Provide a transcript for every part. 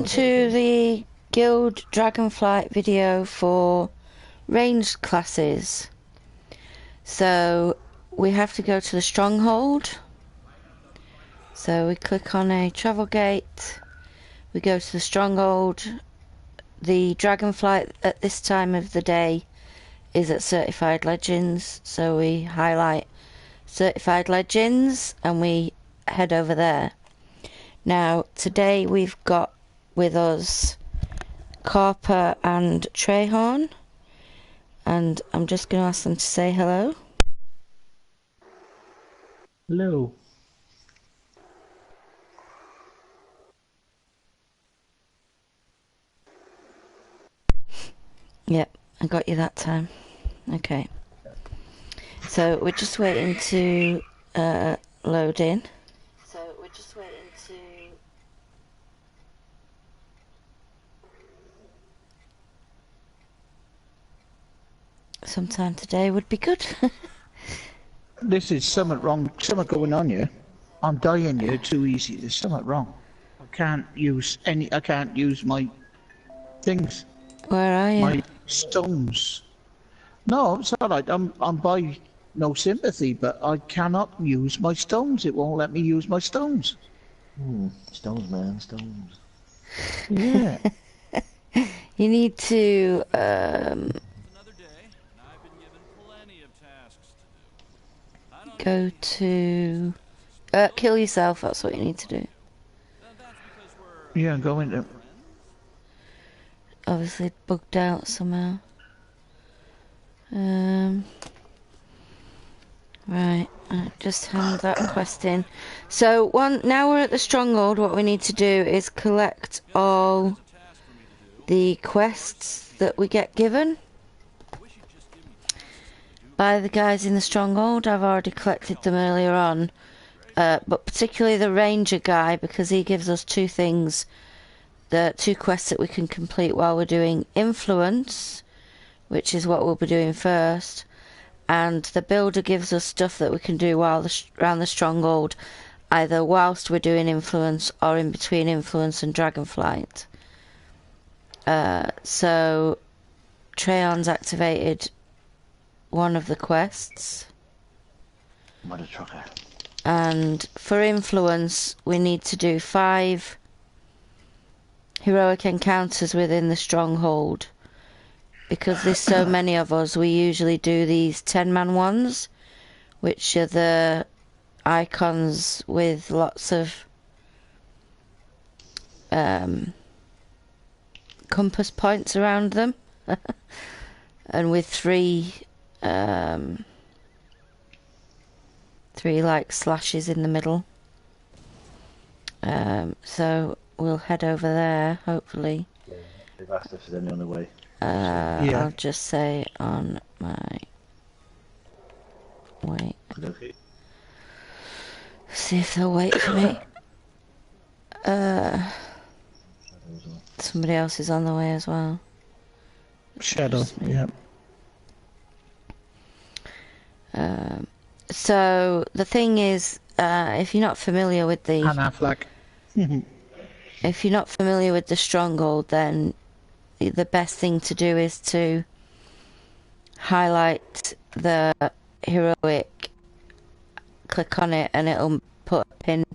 To the Guild Dragonflight video for ranged classes. So we have to go to the Stronghold. So we click on a travel gate, we go to the Stronghold. The Dragonflight at this time of the day is at Certified Legends, so we highlight Certified Legends and we head over there. Now today we've got with us Carper and Trehorn, and I'm just going to ask them to say hello. Hello. Yep, I got you that time. Okay. So we're just waiting to load in. Sometime today would be good. This is something wrong. Something going on here. I'm dying here too easy. There's something wrong. I can't use my things. Where are you? My stones. No, it's alright. I'm by no sympathy, but I cannot use my stones. It won't let me use my stones. Stones, man, stones. Yeah. You need to go to kill yourself. That's what you need to do. Yeah, go into. Obviously bugged out somehow. Right, I just hand that quest in. So now we're at the Stronghold. What we need to do is collect all the quests that we get given by the guys in the Stronghold. I've already collected them earlier on, but particularly the Ranger guy, because he gives us two things, the two quests that we can complete while we're doing Influence, which is what we'll be doing first, and the Builder gives us stuff that we can do while around the Stronghold, either whilst we're doing Influence or in between Influence and Dragonflight. So Trehorn's activated one of the quests, Mother trucker. and for Influence we need to do 5 heroic encounters within the Stronghold. Because there's so many of us, we usually do these 10-man ones, which are the icons with lots of compass points around them, and with three like slashes in the middle. So we'll head over there, hopefully. Yeah, they've asked if there's any on the way. Yeah. I'll just say on my way. Okay. See if they'll wait for me. Somebody else is on the way as well. Shadow. Yeah. So the thing is, if you're not familiar with the if you're not familiar with the Stronghold, then the best thing to do is to highlight the heroic, click on it, and it'll put a pin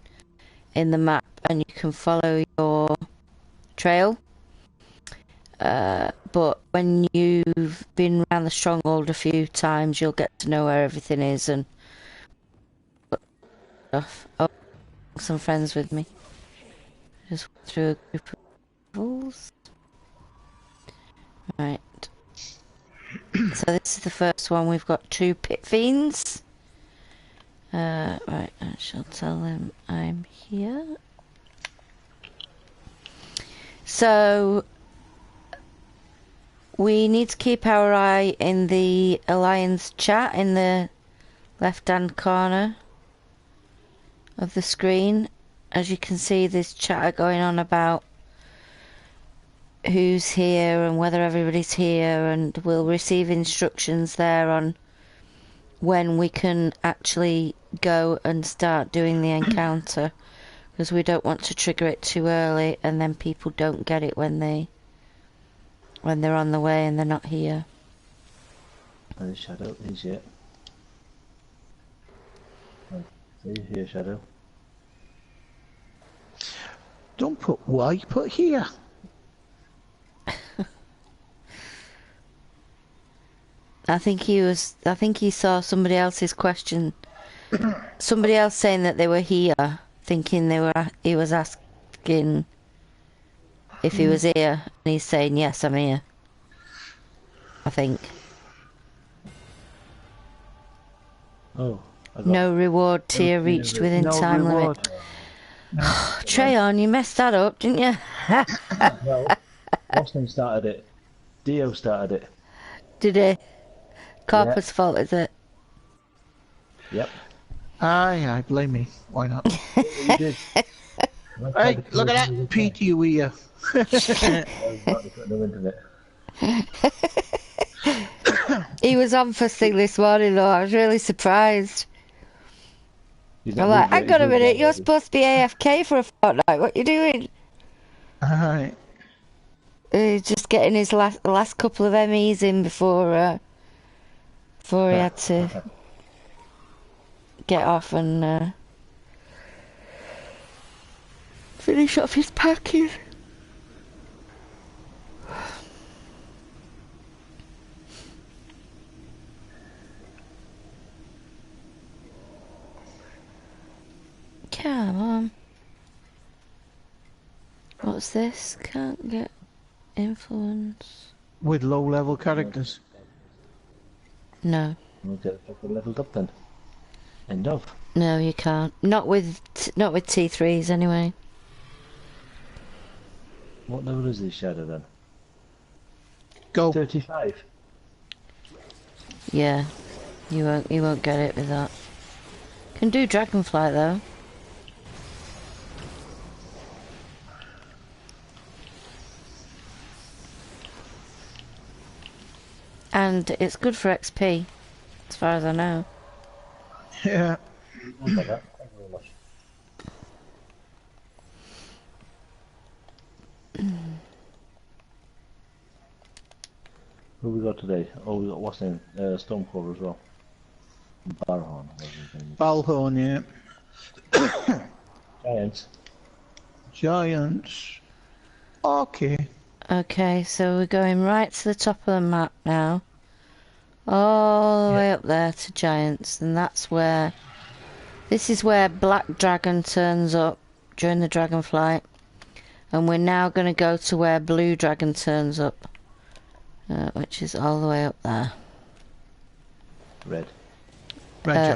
in the map, and you can follow your trail. But when you've been around the Stronghold a few times, you'll get to know where everything is and stuff. Oh, some friends with me. Just went through a group of rules. Right. So this is the first one. We've got 2 pit fiends. Right, I shall tell them I'm here. So we need to keep our eye in the Alliance chat in the left-hand corner of the screen. As you can see, there's chatter going on about who's here and whether everybody's here, and we'll receive instructions there on when we can actually go and start doing the encounter, because we don't want to trigger it too early and then people don't get it when they're on the way and they're not here. There's Shadow. He's here. Oh, see here, Shadow. Don't put why, put here. I think he saw somebody else's question. Somebody else saying that they were here, thinking he was asking if he was here, and he's saying, yes, I'm here. I think. Oh. No reward tier reached within time limit. Treyon, you messed that up, didn't you? No. Boston started it. Dio started it. Did he? Carper's fault, is it? Yep. Aye, blame me. Why not? You did. Hey, look at that, Pete, you here. He was on first thing this morning though, I was really surprised. I'm like, hang on a minute, you're supposed to be AFK for a fortnight, what you doing? Alright. He's just getting his last couple of MEs in before he had to get off and finish off his packing. Come on. What's this? Can't get influence. With low level characters. No. We'll get leveled up then. End of. No, you can't. Not with T3s anyway. What level is this Shadow then? Go. 35. Yeah. You won't get it with that. Can do dragonflight though. And it's good for XP, as far as I know. Yeah. Thank you very much. Who we got today? Oh, we got what's name? Stormcaller as well. Barhorn. Balhorn, yeah. Giants. Giants. Okay. Okay, so we're going right to the top of the map now. All the way up there to Giants, and that's where... This is where Black Dragon turns up during the dragonflight. And we're now going to go to where Blue Dragon turns up. Which is all the way up there. Red.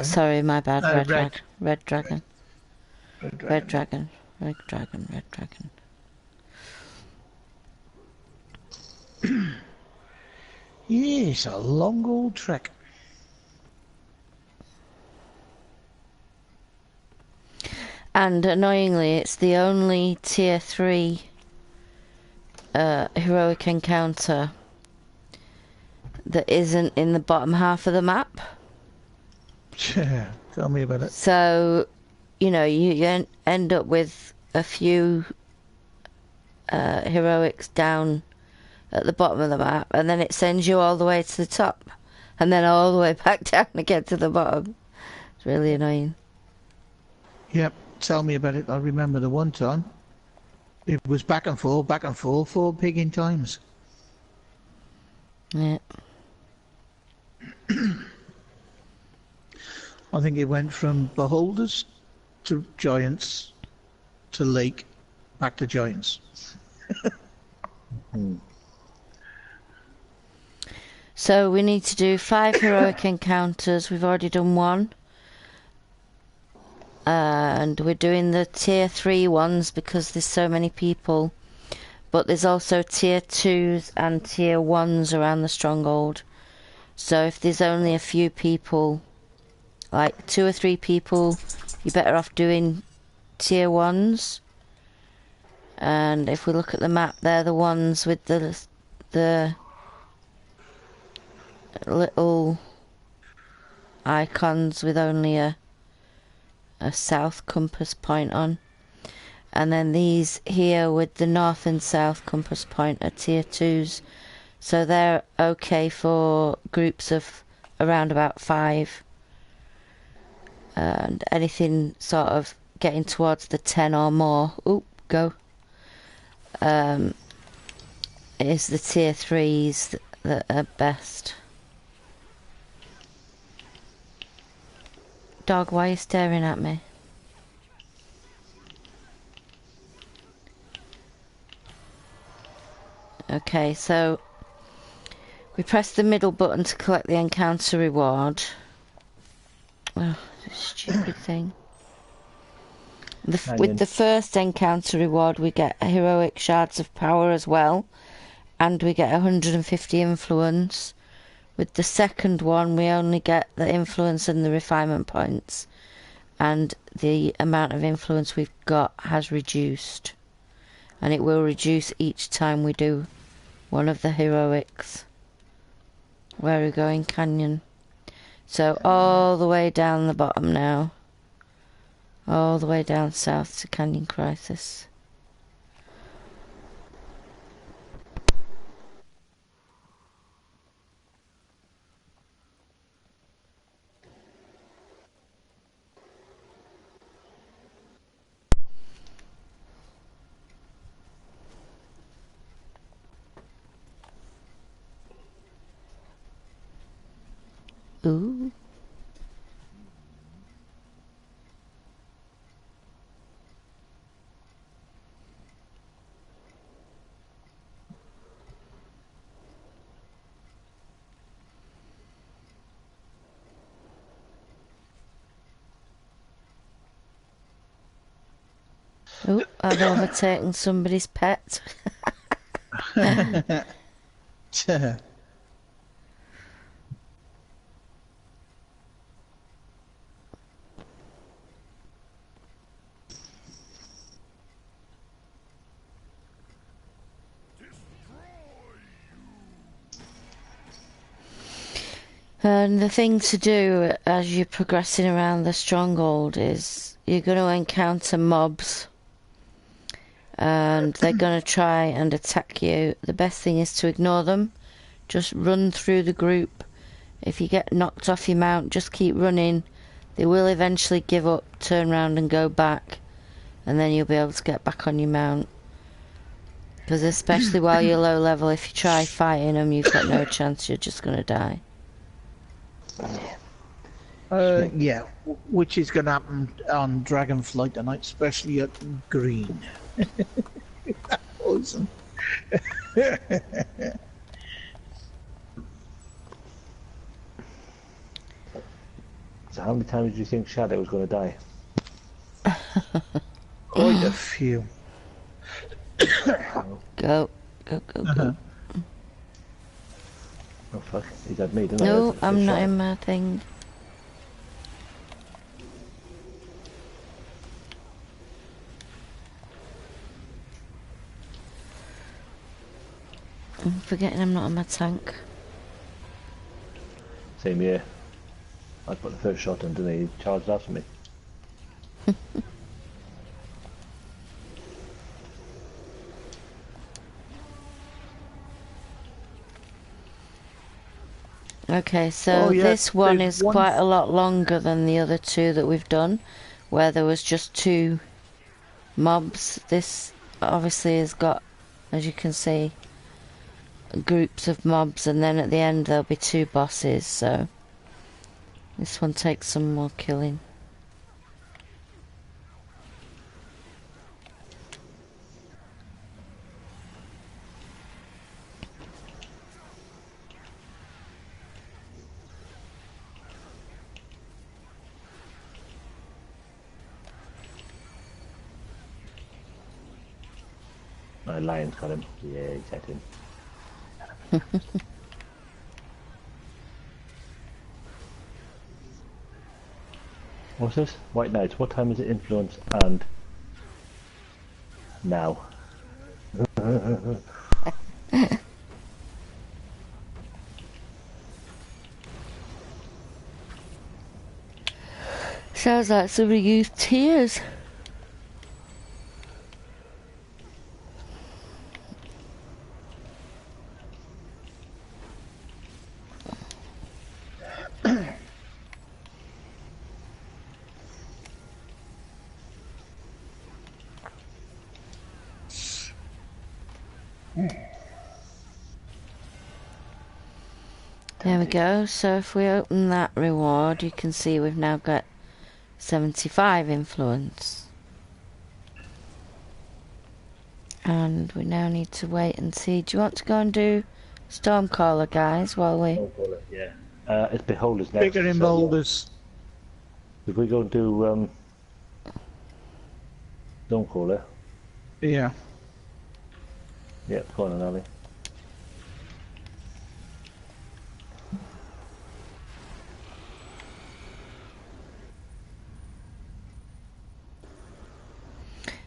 Sorry, my bad. Red Dragon. Red Dragon. Red Dragon. Yes, a long old trek. And annoyingly, it's the only tier 3 heroic encounter that isn't in the bottom half of the map. Yeah, tell me about it. So, you know, you end up with a few heroics down at the bottom of the map, and then it sends you all the way to the top, and then all the way back down again to the bottom. It's really annoying. Yep, tell me about it. I remember the one time. It was back and forth, 4 pigging times. Yeah. I think it went from Beholders to Giants to Lake, back to Giants. So we need to do 5 heroic encounters. We've already done 1. And we're doing the tier 3 ones because there's so many people. But there's also tier 2s and tier 1s around the Stronghold. So if there's only a few people, like 2 or 3 people, you're better off doing tier 1s. And if we look at the map, they're the ones with the little icons with only a south compass point on. And then these here with the north and south compass point are tier 2s. So they're okay for groups of around about 5. And anything sort of getting towards the 10 or more, is the tier 3s that are best. Dog, why are you staring at me? Okay, so we press the middle button to collect the encounter reward. Oh, this stupid thing. With the first encounter reward, we get heroic shards of power as well, and we get 150 influence. With the second one, we only get the influence and the refinement points, and the amount of influence we've got has reduced, and it will reduce each time we do one of the heroics. Where are we going? Canyon. So all the way down the bottom now. All the way down south to Canyon Crisis. Ooh. Oh, I've overtaken somebody's pet. And the thing to do as you're progressing around the stronghold is you're going to encounter mobs and they're going to try and attack you. The best thing is to ignore them. Just run through the group. If you get knocked off your mount, just keep running. They will eventually give up, turn around and go back, and then you'll be able to get back on your mount. Because especially while you're low level, if you try fighting them, you've got no chance, you're just going to die. Yeah, which is going to happen on Dragonflight tonight, especially at green. Awesome. So how many times do you think Shadow was going to die? Quite a few. Go. Oh fuck, he's had me, didn't No, I? I'm not in my thing. I'm forgetting I'm not on my tank. Same here. I put the first shot in, didn't he? Charged after me. Okay, so this one is quite a lot longer than the other two that we've done, where there was just 2 mobs. This obviously has got, as you can see, groups of mobs, and then at the end there'll be 2 bosses, so this one takes some more killing. My lion's got him. Yeah, he's had him. What's this? White Knights. What time is it influence and now? Sounds like somebody used tears. There we go. So if we open that reward, you can see we've now got 75 influence. And we now need to wait and see. Do you want to go and do Stormcaller, guys, while we... Stormcaller, yeah. It's Beholders next. Bigger in boulders. If we go and do Stormcaller. Yeah. Yeah, go on, Ali.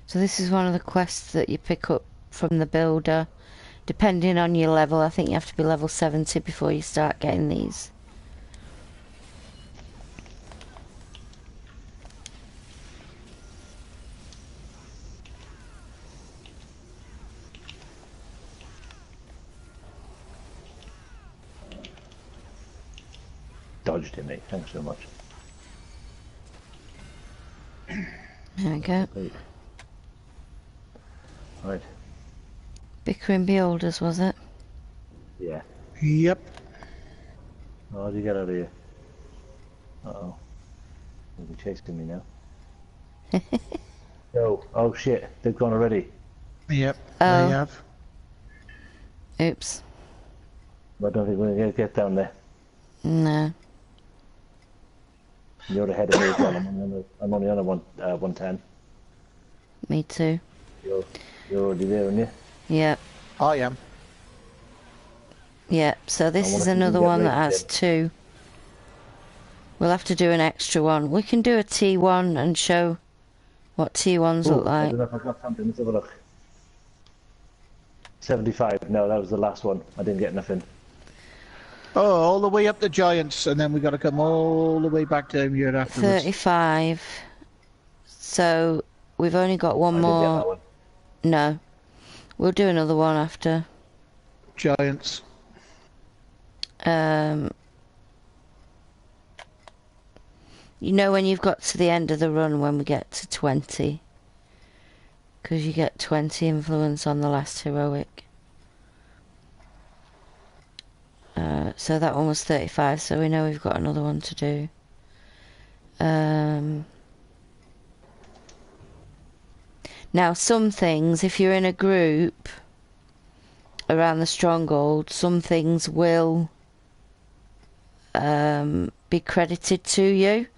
So this is one of the quests that you pick up from the builder. Depending on your level, I think you have to be level 70 before you start getting these. Dodged it, mate. Thanks so much. There we go. Great. Right. Bickering Beholders, was it? Yeah. Yep. Oh, how do you get out of here? Uh-oh. They'll be chasing me now. No. Oh, shit. They've gone already. Yep. Oh. They have. Oops. I don't think we're going to get down there. No. You're ahead of me as well. I'm only on a 110. Me too. You're already there, aren't you? Yep. I am. Yep. So this is another one that has 2. We'll have to do an extra one. We can do a T1 and show what T1s look I like. don't know if I've got something. Let's have a look. 75. No, that was the last one. I didn't get nothing. Oh, all the way up to Giants, and then we got to come all the way back down here afterwards. 35. So we've only got one I didn't get that more. one. No. We'll do another one after. Giants. You know when you've got to the end of the run when we get to 20. Because you get 20 influence on the last heroic. So that one was 35, so we know we've got another one to do. Now some things, if you're in a group around the Stronghold, some things will be credited to you.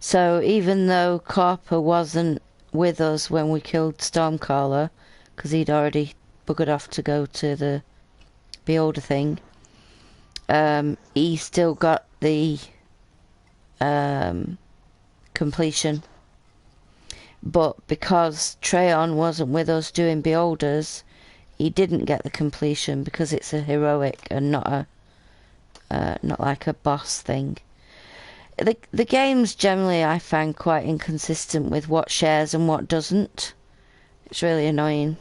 So even though Corper wasn't with us when we killed Stormcaller, because he'd already buggered off to go to the Beholder thing, he still got the completion. But because Treon wasn't with us doing Beholders, he didn't get the completion because it's a heroic and not like a boss thing. The game's generally, I find, quite inconsistent with what shares and what doesn't. It's really annoying.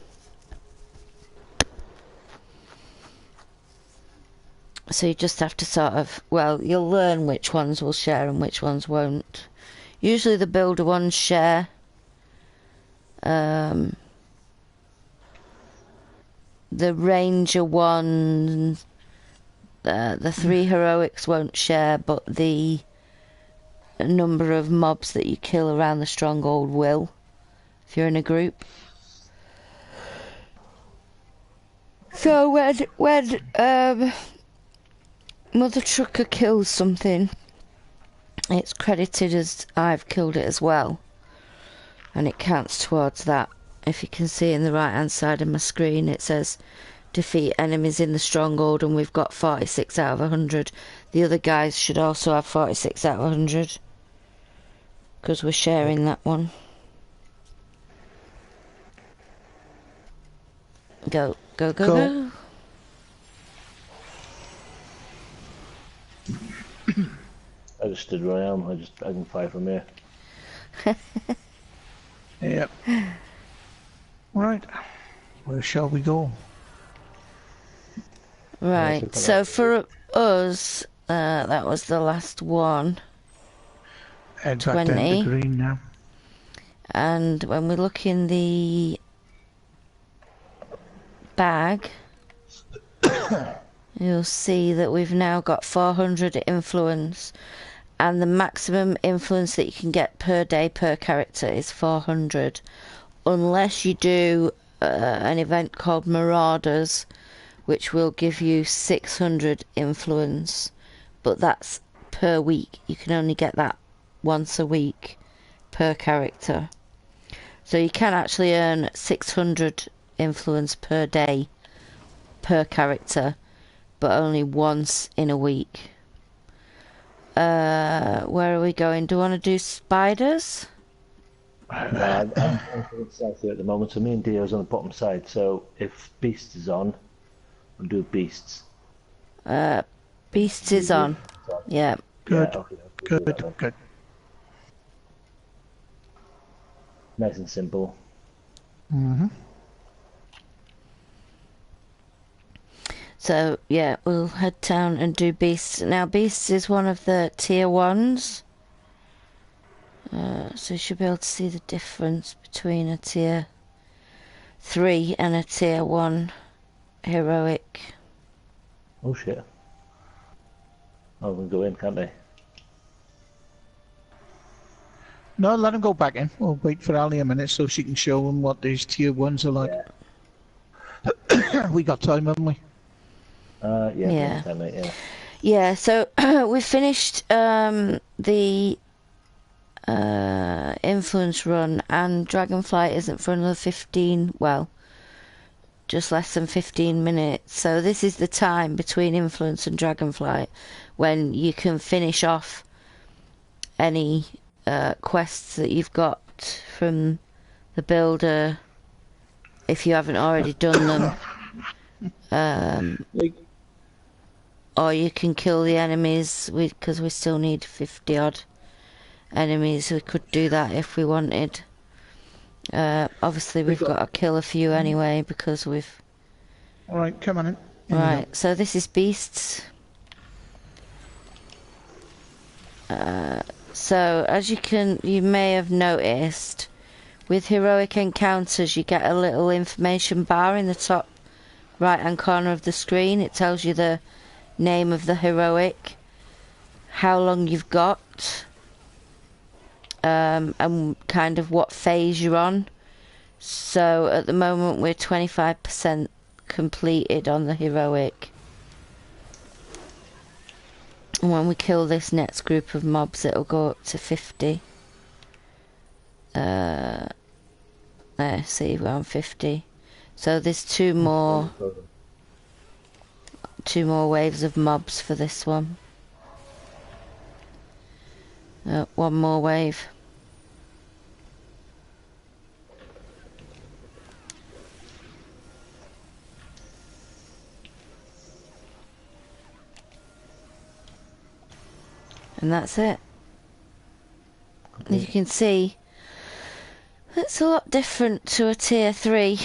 So you just have to sort of, well, you'll learn which ones will share and which ones won't. Usually the builder ones share. The ranger one, the 3 heroics won't share, but the number of mobs that you kill around the Stronghold will, if you're in a group. So when Mother Trucker kills something, it's credited as I've killed it as well, and it counts towards that. If you can see in the right hand side of my screen, it says defeat enemies in the Stronghold, and we've got 46 out of 100. The other guys should also have 46 out of 100 because we're sharing that one. Go, go, go, Cool. go. I just stood where I am. I can fire from here. Yep. Right. Where shall we go? Right, so for us, that was the last one. Head back down 20. to green now. And when we look in the bag, you'll see that we've now got 400 influence, and the maximum influence that you can get per day per character is 400, unless you do an event called Marauders, which will give you 600 influence, but that's per week. You can only get that once a week per character. So you can actually earn 600 influence per day per character, but only once in a week. Where are we going? Do you want to do spiders? I'm south here at the moment, so me and Dio's on the bottom side. So if Beast is on, we'll do Beasts. Beasts is on. Yeah. Good. Yeah, okay, Good. Nice and simple. Mm-hmm. So, yeah, we'll head down and do Beasts. Now, Beasts is one of the tier 1s. So you should be able to see the difference between a tier 3 and a tier 1 heroic. Oh shit. Oh, we can go in, can't they? No, let him go back in. We'll wait for Ali a minute so she can show him what these tier 1s are like. Yeah. We got time, haven't we? Yeah. Yeah, so we finished the influence run, and dragonflight isn't for another 15, well, just less than 15 minutes. So this is the time between influence and dragonflight when you can finish off any quests that you've got from the builder if you haven't already done them. Or you can kill the enemies, because we still need 50 odd enemies. We could do that if we wanted. Obviously we've got to kill a few anyway, because we've... Alright, come on in. Right, so this is Beasts. So as you may have noticed, with heroic encounters you get a little information bar in the top right hand corner of the screen. It tells you the name of the heroic, how long you've got, and kind of what phase you're on. So at the moment we're 25% completed on the heroic. And when we kill this next group of mobs, it'll go up to 50. There, see, we're on 50. So there's two more waves of mobs for this one. One more wave. And that's it. As you can see, it's a lot different to a tier 3.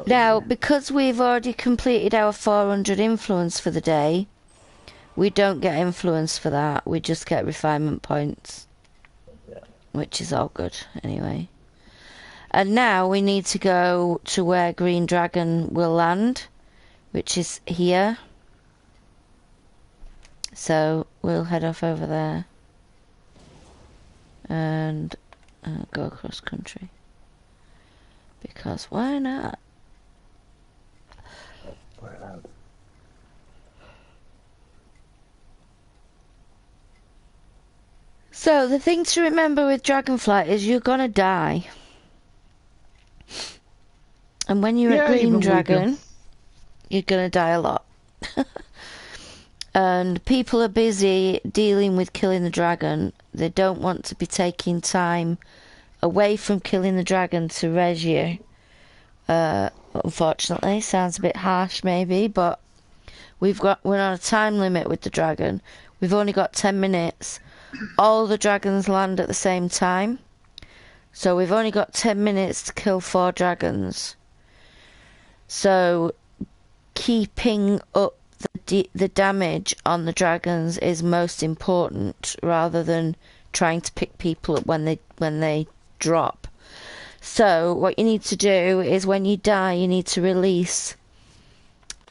Now, because we've already completed our 400 influence for the day, we don't get influence for that. We just get refinement points. Yeah. Which is all good, anyway. And now we need to go to where Green Dragon will land, which is here. So we'll head off over there and go across country, because why not? So the thing to remember with dragonflight is you're gonna die, and when you're a green dragon, you're gonna die a lot. And people are busy dealing with killing the dragon. They don't want to be taking time away from killing the dragon to res you. Unfortunately, sounds a bit harsh maybe, but we're on a time limit with the dragon. We've only got 10 minutes. All the dragons land at the same time. So we've only got 10 minutes to kill 4 dragons. So keeping up the damage on the dragons is most important, rather than trying to pick people up when they drop. So what you need to do is when you die, you need to release,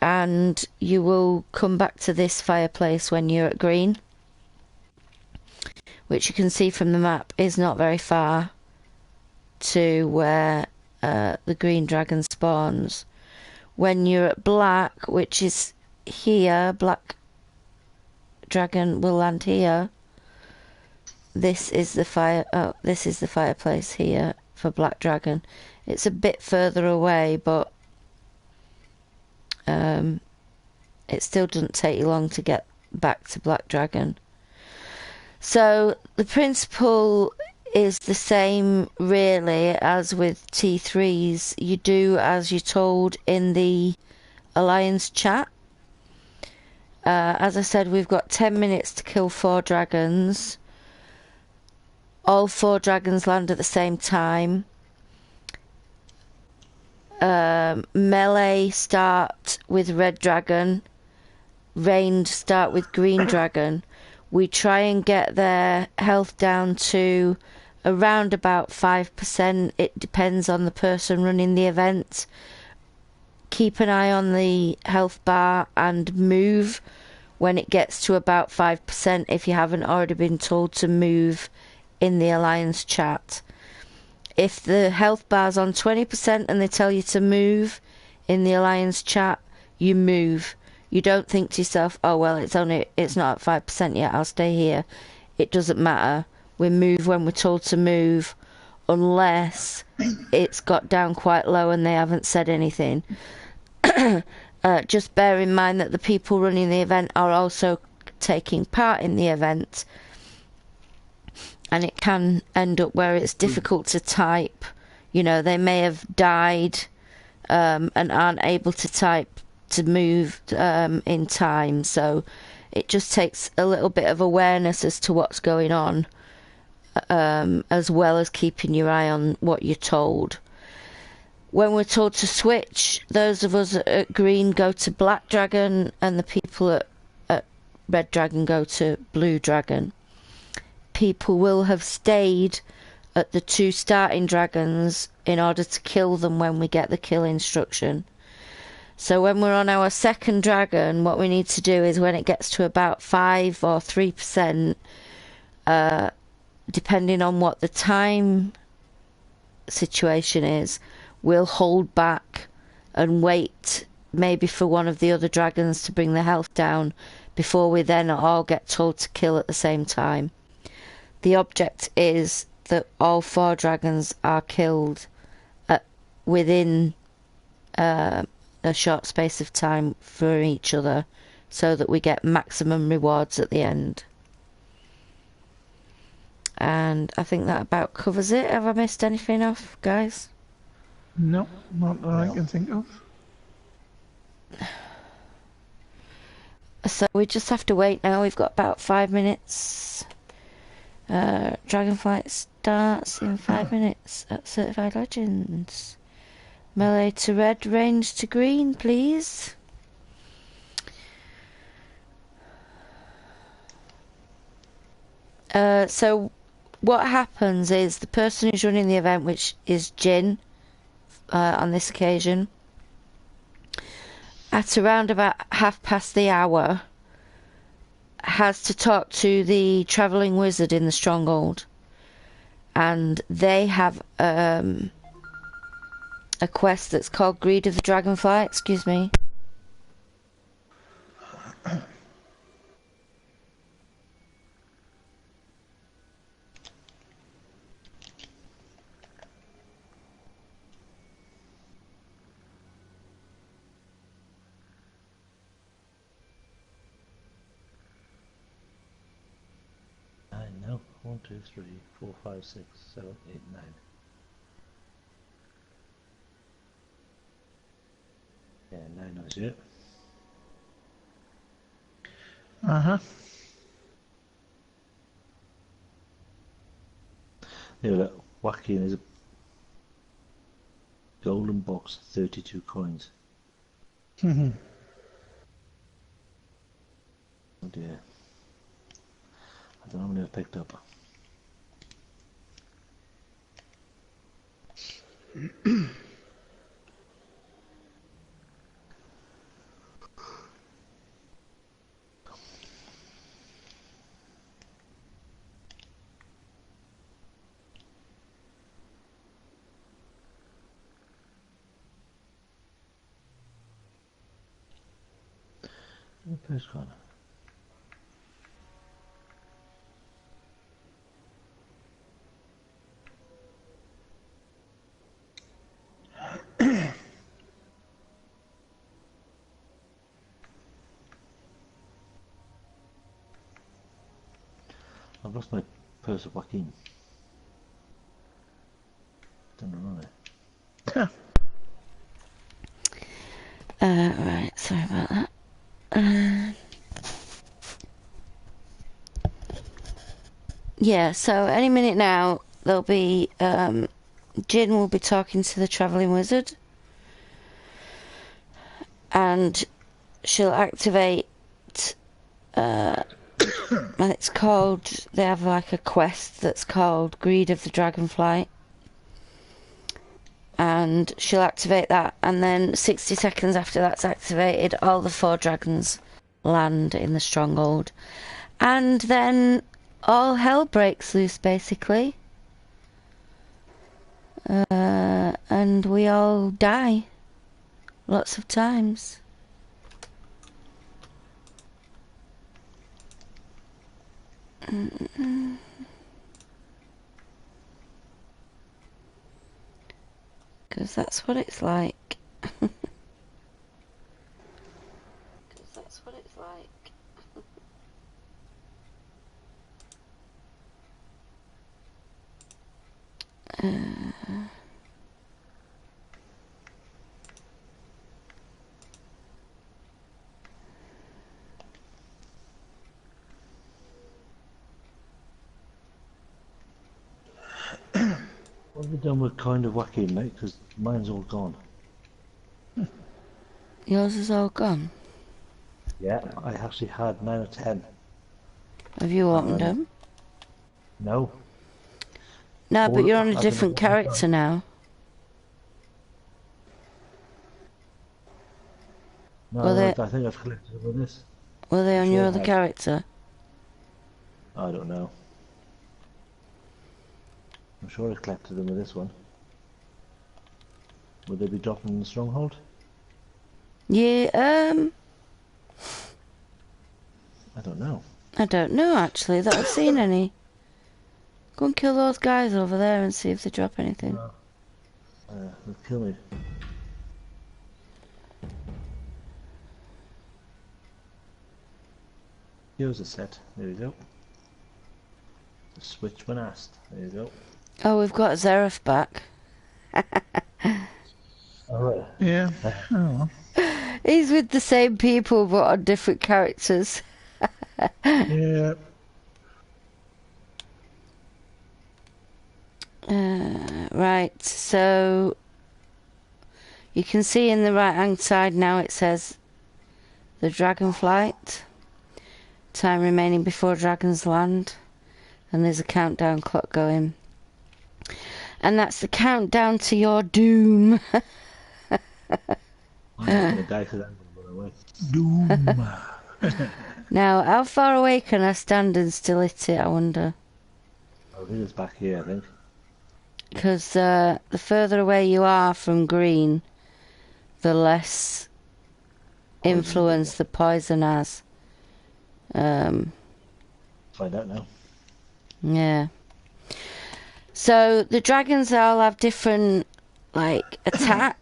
and you will come back to this fireplace when you're at green, which you can see from the map is not very far to where the green dragon spawns. When you're at black, which is here, black dragon will land here. This is the fireplace here for black dragon. It's a bit further away, but it still doesn't take you long to get back to black dragon. So the principle is the same really as with T3s. You do as you're told in the Alliance chat. As I said, we've got 10 minutes to kill 4 dragons. All 4 dragons land at the same time. Melee start with red dragon. Ranged start with green dragon. We try and get their health down to around about 5%. It depends on the person running the event. Keep an eye on the health bar and move when it gets to about 5% if you haven't already been told to move in the Alliance chat. If the health bar's on 20% and they tell you to move in the Alliance chat, you move. You don't think to yourself, oh well, it's not at 5% yet, I'll stay here. It doesn't matter. We move when we're told to move, unless it's got down quite low and they haven't said anything. Just bear in mind that the people running the event are also taking part in the event, and it can end up where it's difficult to type. You know, they may have died and aren't able to type to move in time, so it just takes a little bit of awareness as to what's going on, as well as keeping your eye on what you're told. When we're told to switch, those of us at green go to black dragon, and the people at red dragon go to blue dragon. People will have stayed at the 2 starting dragons in order to kill them when we get the kill instruction. So when we're on our second dragon, what we need to do is when it gets to about 5 or 3%, depending on what the time situation is, we'll hold back and wait maybe for one of the other dragons to bring the health down before we then all get told to kill at the same time. The object is that all 4 dragons are killed within a short space of time for each other, so that we get maximum rewards at the end. And I think that about covers it. Have I missed anything off, guys? No, not that I can think of. So we just have to wait now. We've got about 5 minutes. Dragonflight starts in 5 minutes at Certified Legends. Melee to red, range to green, please. So what happens is the person who's running the event, which is Jin on this occasion, at around about 1/2 the hour, has to talk to the travelling wizard in the Stronghold, and they have a quest that's called Greed of the Dragonflight. Excuse me. No. 1, 2, 3, 4, 5, 6, 7, 8, 9. Yeah, 9 was it. Uh-huh. Yeah, that wacky and there's a golden box, 32 coins. Mm-hmm. Oh dear. I don't know how many I've picked up. First corner. I've lost my purse of Joaquin. Don't know it. Right, sorry about that. Yeah, so any minute now there'll be Jin will be talking to the travelling wizard, and she'll activate and it's called, they have like a quest that's called Greed of the Dragonflight, and she'll activate that, and then 60 seconds after that's activated, all the 4 dragons land in the stronghold, and then all hell breaks loose, basically, and we all die lots of times. Because that's what it's like. Because that's what it's like. What have we done with kind of Joaquin, mate? Because mine's all gone. Yours is all gone. Yeah, I actually had 9 or 10. Have you opened them? No. No, but All- you're on a I don't different know. character now. No, Well, they- I think I've collected them with this. Were they on Sure your I other have. character? I don't know. I'm sure I collected them with this one. Would they be dropping in the stronghold? Yeah, I don't know. I don't know actually that I've seen any. Go and kill those guys over there and see if they drop anything. They'll kill me. Here's a set. There we go. Switch when asked. There you go. Oh, we've got Zeref back. Alright. Yeah. Oh. He's with the same people but on different characters. Yeah. Right, so you can see in the right hand side now it says the dragonflight. Time remaining before dragons land. And there's a countdown clock going. And that's the countdown to your doom. I'm gonna die because I'm gonna run away. Doom. Now, how far away can I stand and still hit it, I wonder? I think it's back here, I think. Because the further away you are from green, the less influence the poison has. Find out now. Yeah. So the dragons all have different, like, attack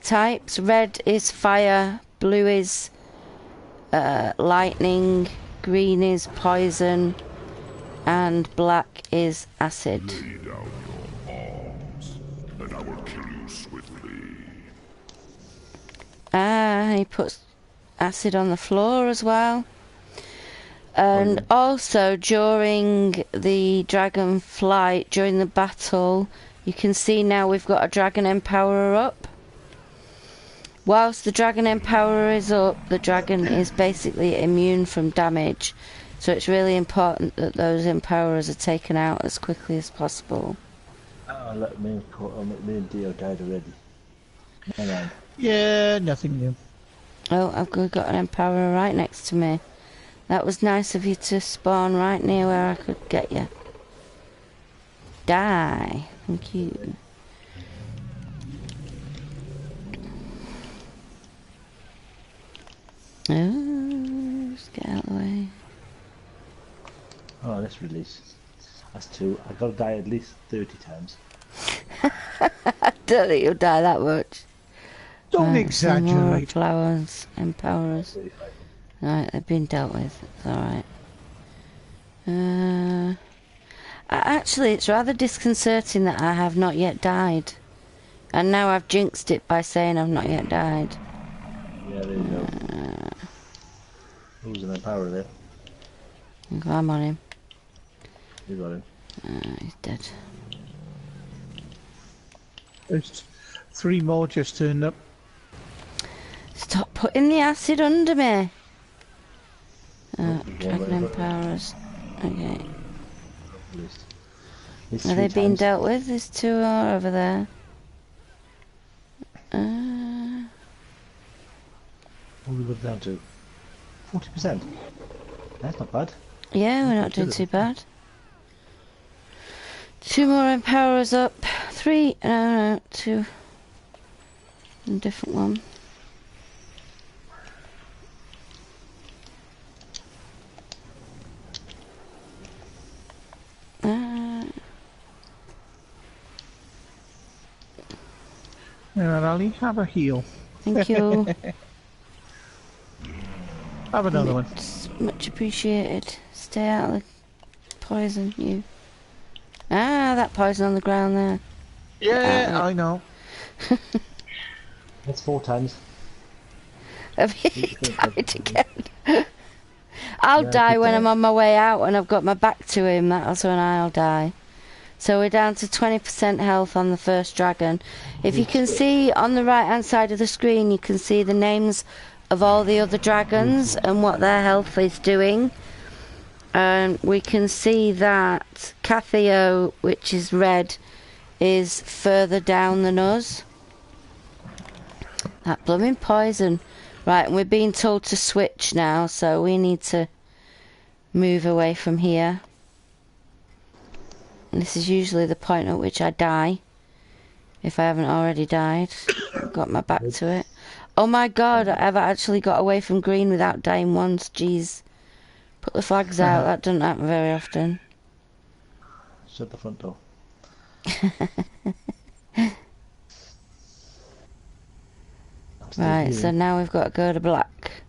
types. Red is fire, blue is lightning, green is poison, and black is acid. Lay down your arms, and I will kill you swiftly. Ah, he puts acid on the floor as well. And also during the dragon flight, during the battle, you can see now we've got a dragon empowerer up. Whilst the dragon empowerer is up, the dragon is basically immune from damage. So it's really important that those empowerers are taken out as quickly as possible. Oh, look, me and Dio died already. Never mind. Yeah, nothing new. Oh, I've got an empowerer right next to me. That was nice of you to spawn right near where I could get you. Die. Thank you. Oh, just get out of the way. Oh, this release. That's 2. I gotta die at least 30 times. I don't think you'll die that much. Don't Right, some more exaggerate. flowers, empowerers. 35. Right, they've been dealt with. It's alright. Actually, it's rather disconcerting that I have not yet died. And now I've jinxed it by saying I've not yet died. Yeah, there you go. Who's an empower there? I'm on him. You got him. He's dead. There's 3 more just turned up. Stop putting the acid under me. Oh, Dragon empowerers. Okay. It's Are 3 they being times. dealt with? There's 2 are over there. What we got down to? 40%. That's not bad. Yeah, we're not doing too bad. 2 more empowerers up. 3. No, 2. A different one. Alright, Ali, have a heal. Thank you. Have another one. It's much appreciated. Stay out of the poison, you. Ah, that poison on the ground there. Yeah, I know. That's 4 times. Have you died again? I'll Yeah, die keep when going. I'm on my way out and I've got my back to him. That's when I'll die. So we're down to 20% health on the first dragon. If you can see on the right hand side of the screen, you can see the names of all the other dragons and what their health is doing. And we can see that Cathio, which is red, is further down than us. That blooming poison. Right, and we're being told to switch now, so we need to move away from here. And this is usually the point at which I die, if I haven't already died. I've got my back to it. Oh my god, I've actually got away from green without dying once. Jeez. Put the flags out, that doesn't happen very often. Shut the front door. Right, so now we've got to go to black.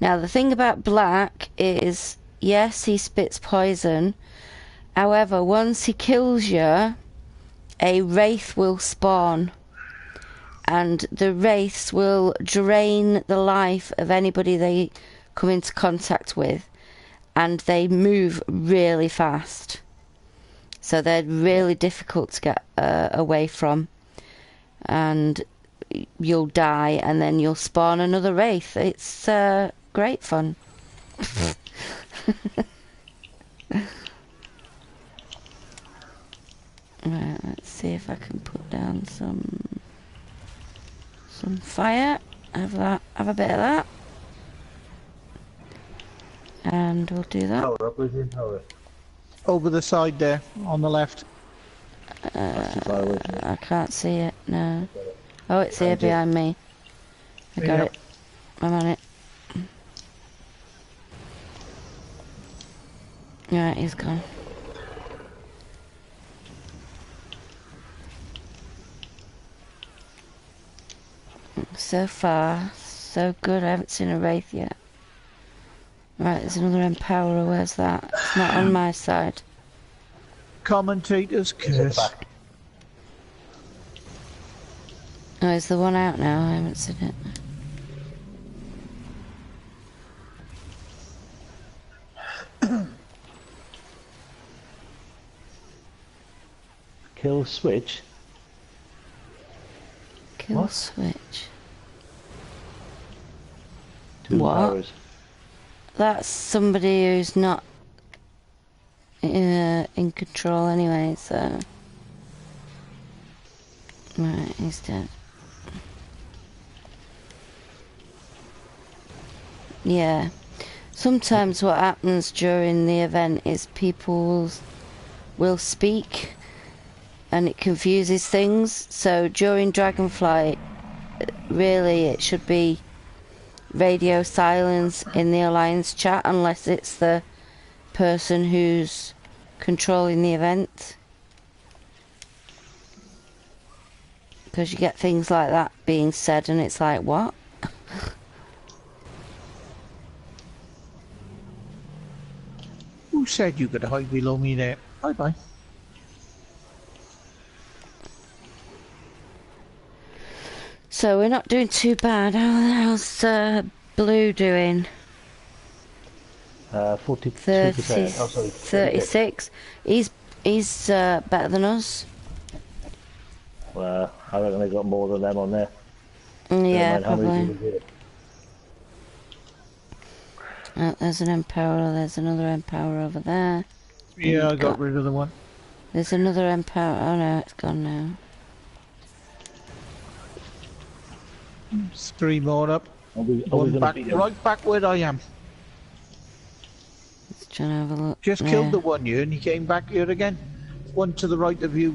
Now the thing about black is, yes, he spits poison. However, once he kills you, a wraith will spawn. And the wraiths will drain the life of anybody they come into contact with. And they move really fast. So they're really difficult to get away from. And you'll die and then you'll spawn another wraith. It's great fun. Right, let's see if I can put down some fire. Have a bit of that. And we'll do that. Power up with him, power. Over the side there, on the left. That's too far away from me. I can't see it, no. Oh, it's here behind me. I got it. I'm on it. Right, he's gone. So far, so good. I haven't seen a wraith yet. Right, there's another empowerer. Where's that? It's not on my side. Commentator's curse. Oh, is the one out now? I haven't seen it. Kill switch. Kill What? switch. 2 What? powers. that's somebody who's not in control anyway, so... Right, he's dead. Yeah. Sometimes what happens during the event is people will speak and it confuses things. So during dragonflight, really it should be radio silence in the Alliance chat unless it's the person who's controlling the event. Because you get things like that being said and it's like, what? Who said you could hide below me there? Bye bye. So we're not doing too bad. How's Blue doing? 42%. Oh, sorry. 36. He's better than us. Well, I reckon they got more than them on there. Yeah, How many probably. people did it? Oh, there's an Empower. There's another Empower over there. Yeah, I got rid of the one. There's another Empower. Oh no, it's gone now. There's 3 more up. One back, right back where I am. Let's try and have a look. Just killed the one here and he came back here again. One to the right of you.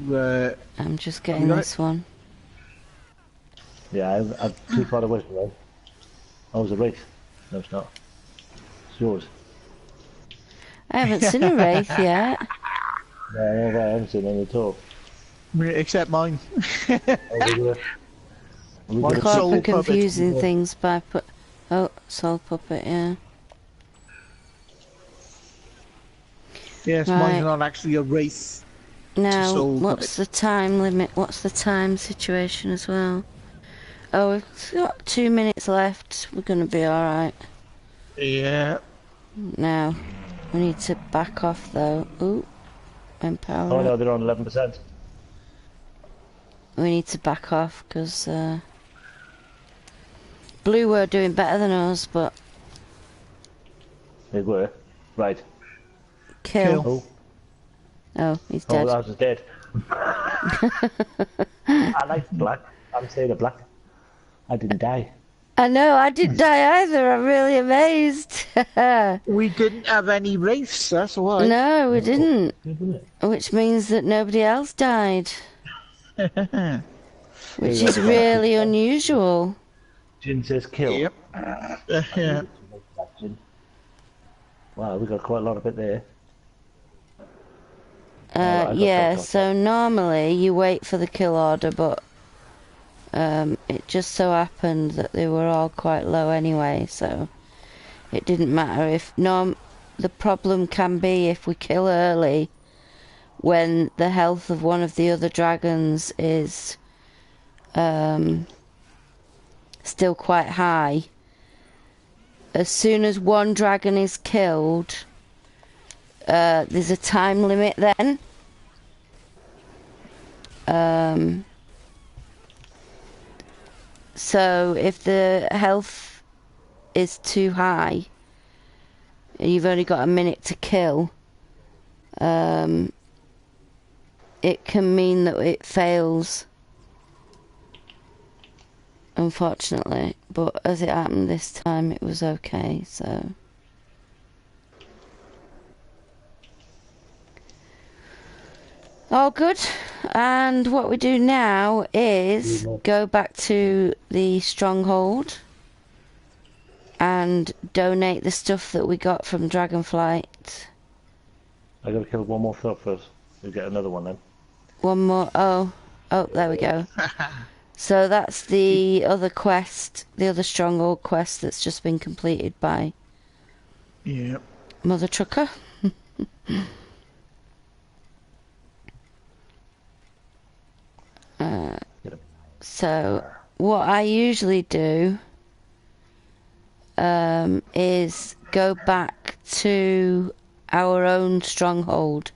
I'm just getting this one. Yeah, I'm too far away from them. Oh, it was a wraith. No, it's not. It's yours. I haven't seen a Wraith yet. No, I haven't seen any at all. Except mine. Quite for confusing things by put. Oh, soul puppet, yeah. Yes, Right. mine's not actually a wraith. Now, what's the time limit? What's the time situation as well? Oh, we've got 2 minutes left. We're gonna be alright. Yeah. Now, we need to back off though. Ooh, Empower. Oh no, they're on 11%. We need to back off because Blue were doing better than us, but They were. Right. kill. Oh, Oh, he's dead. oh, I was dead. I like black. I'm saying a black. I didn't die. I know, I didn't die either. I'm really amazed. We didn't have any wraiths, that's why. No, we didn't. Good, wasn't it? Which means that nobody else died. Which is really unusual. Jin says kill. Yep. Yeah. Wow, we got quite a lot of it there. Yeah, so normally you wait for the kill order, but it just so happened that they were all quite low anyway, so it didn't matter. If the problem can be if we kill early when the health of one of the other dragons is still quite high. As soon as one dragon is killed, there's a time limit then. So if the health is too high, and you've only got a minute to kill, it can mean that it fails, unfortunately. But as it happened this time, it was okay, so... All good. And what we do now is go back to the Stronghold and donate the stuff that we got from Dragonflight. I gotta kill one more thought first. We'll get another one then. One more. Oh, there we go. So that's the other quest, the other Stronghold quest that's just been completed by Mother Trucker. So what I usually do is go back to our own stronghold,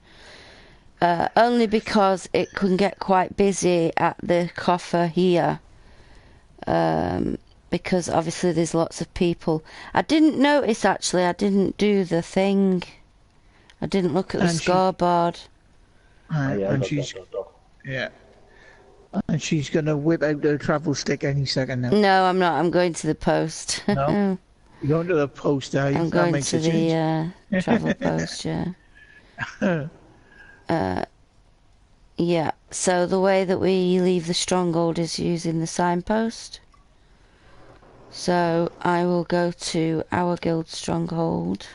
only because it can get quite busy at the coffer here, because obviously there's lots of people. I didn't notice, actually, I didn't do the thing. I didn't look at the scoreboard. And she's... Yeah. And she's going to whip out her travel stick any second now. No, I'm not. I'm going to the post. No? You're going to the post, eh? I'm going to the travel post, yeah. Yeah, so the way that we leave the Stronghold is using the signpost. So I will go to our guild Stronghold.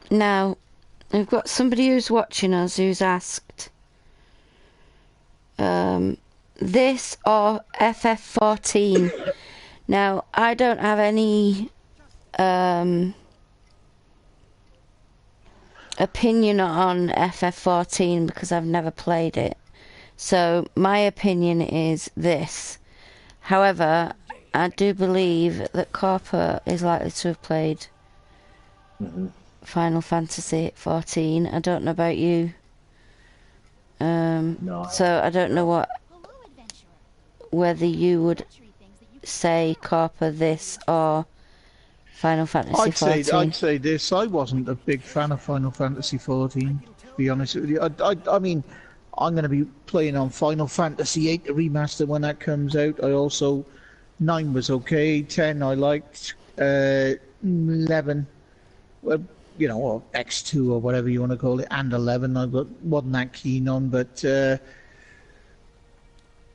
Now, we've got somebody who's watching us who's asked, this or FF14. Now, I don't have any opinion on FF14 because I've never played it. So, my opinion is this. However, I do believe that Corper is likely to have played Final Fantasy 14. I don't know about you. No, so I don't know whether you would say Corper this or Final Fantasy 14. I'd say this. I wasn't a big fan of Final Fantasy 14, to be honest with you. I mean, I'm going to be playing on Final Fantasy 8, the remaster, when that comes out. I also... 9 was okay, 10 I liked, 11, well, you know, or X2 or whatever you want to call it, and 11 I wasn't that keen on, but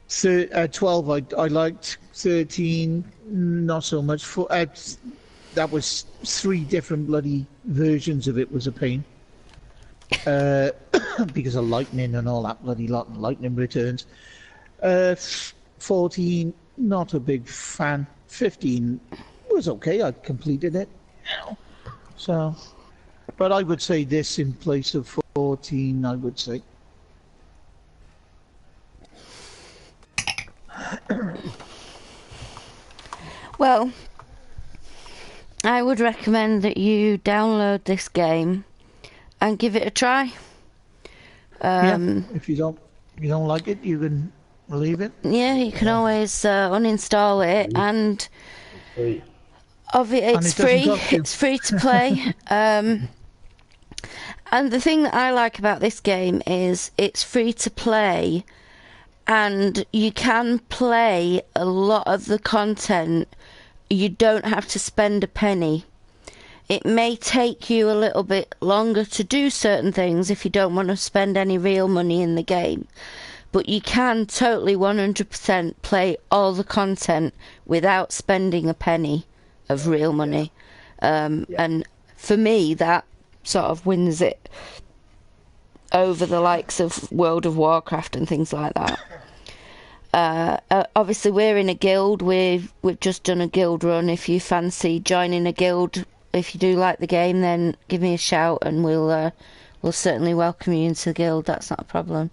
12 I liked, 13 not so much. That was 3 different bloody versions of it, was a pain. Because of lightning and all that bloody lot, and lightning returns. 14, not a big fan. 15 was okay, I completed it. So, but I would say this in place of 14, I would say. Well, I would recommend that you download this game and give it a try. If you don't like it, you can leave it. Yeah, you can always uninstall it, and it's free. It's free to play. And the thing that I like about this game is it's free to play, and you can play a lot of the content. You don't have to spend a penny. It may take you a little bit longer to do certain things if you don't want to spend any real money in the game. But you can totally 100% play all the content without spending a penny of real money. And for me, that sort of wins it over the likes of World of Warcraft and things like that. Obviously, we're in a guild. We've just done a guild run. If you fancy joining a guild, if you do like the game, then give me a shout and we'll certainly welcome you into the guild. That's not a problem.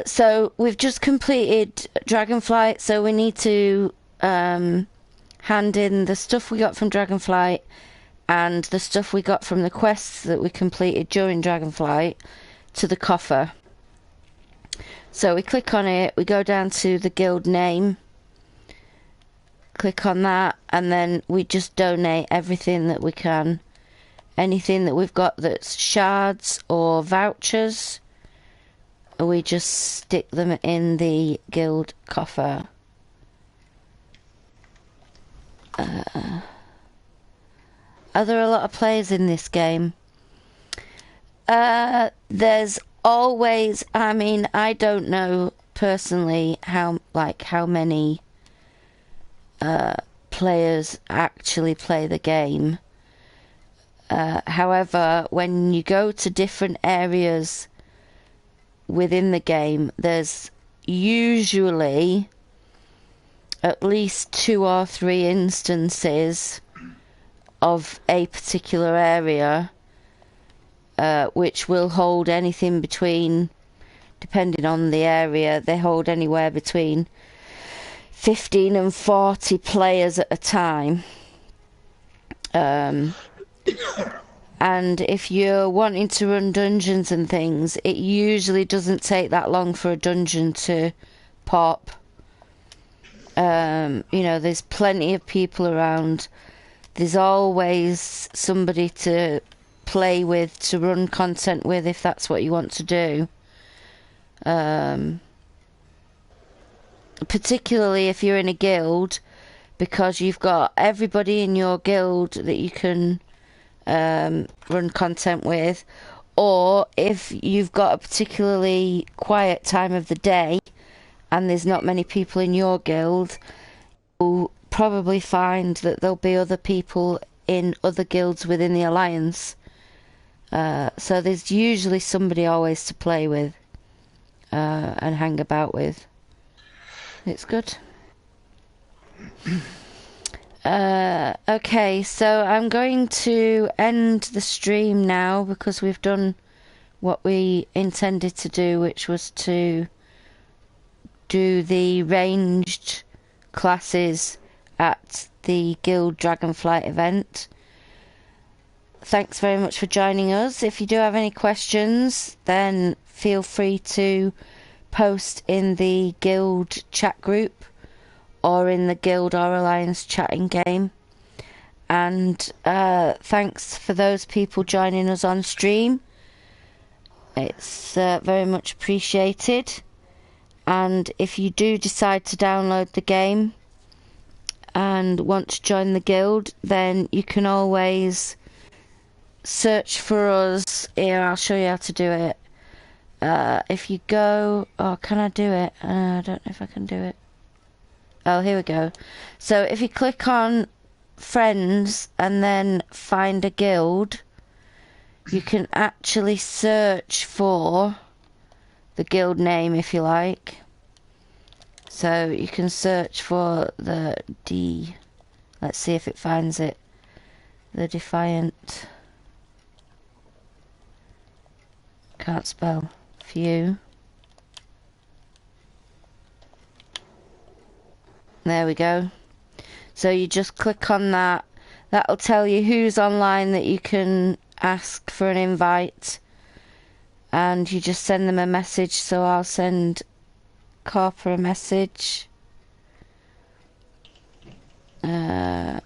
So we've just completed Dragonflight, so we need to hand in the stuff we got from Dragonflight and the stuff we got from the quests that we completed during Dragonflight to the coffer. So we click on it, we go down to the guild name, click on that, and then we just donate everything that we can. Anything that we've got that's shards or vouchers, we just stick them in the guild coffer. Are there a lot of players in this game? There's always, I mean, I don't know personally how many players actually play the game. However, when you go to different areas within the game, there's usually at least 2 or 3 instances of a particular area, which will hold anything between, depending on the area, they hold anywhere between 15 and 40 players at a time. And if you're wanting to run dungeons and things, it usually doesn't take that long for a dungeon to pop. You know, there's plenty of people around. There's always somebody to play with, to run content with, if that's what you want to do. Particularly if you're in a guild, because you've got everybody in your guild that you can run content with, or if you've got a particularly quiet time of the day and there's not many people in your guild, you'll probably find that there'll be other people in other guilds within the alliance. So there's usually somebody always to play with and hang about with. It's good. Okay, so I'm going to end the stream now because we've done what we intended to do, which was to do the ranged classes at the Guild Dragonflight event. Thanks very much for joining us. If you do have any questions, then feel free to post in the Guild chat group or in the Guild or Alliance chatting game. And thanks for those people joining us on stream. It's very much appreciated. And if you do decide to download the game and want to join the guild, then you can always search for us. Here, I'll show you how to do it. If you go... Oh, can I do it? I don't know if I can do it. Oh, here we go. So if you click on friends and then find a guild, you can actually search for the guild name if you like. So you can search for the D. Let's see if it finds it. The Defiant. Can't spell. Few. There we go. So you just click on that. That'll tell you who's online that you can ask for an invite. And you just send them a message. So I'll send Carper a message. And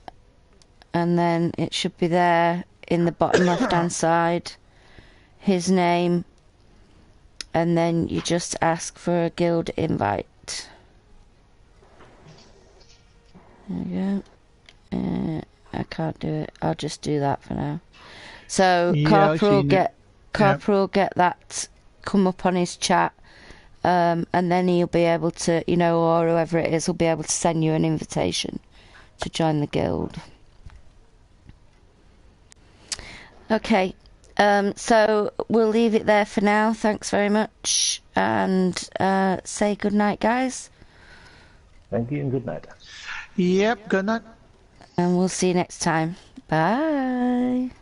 then it should be there in the bottom left hand side. His name. And then you just ask for a guild invite. There we go. I can't do it. I'll just do that for now. So Yeah, Carper will get that come up on his chat, and then he'll be able to, you know, or whoever it is, will be able to send you an invitation to join the guild. Okay. So we'll leave it there for now. Thanks very much, and say good night, guys. Thank you and good night. Yep, good night. And we'll see you next time. Bye.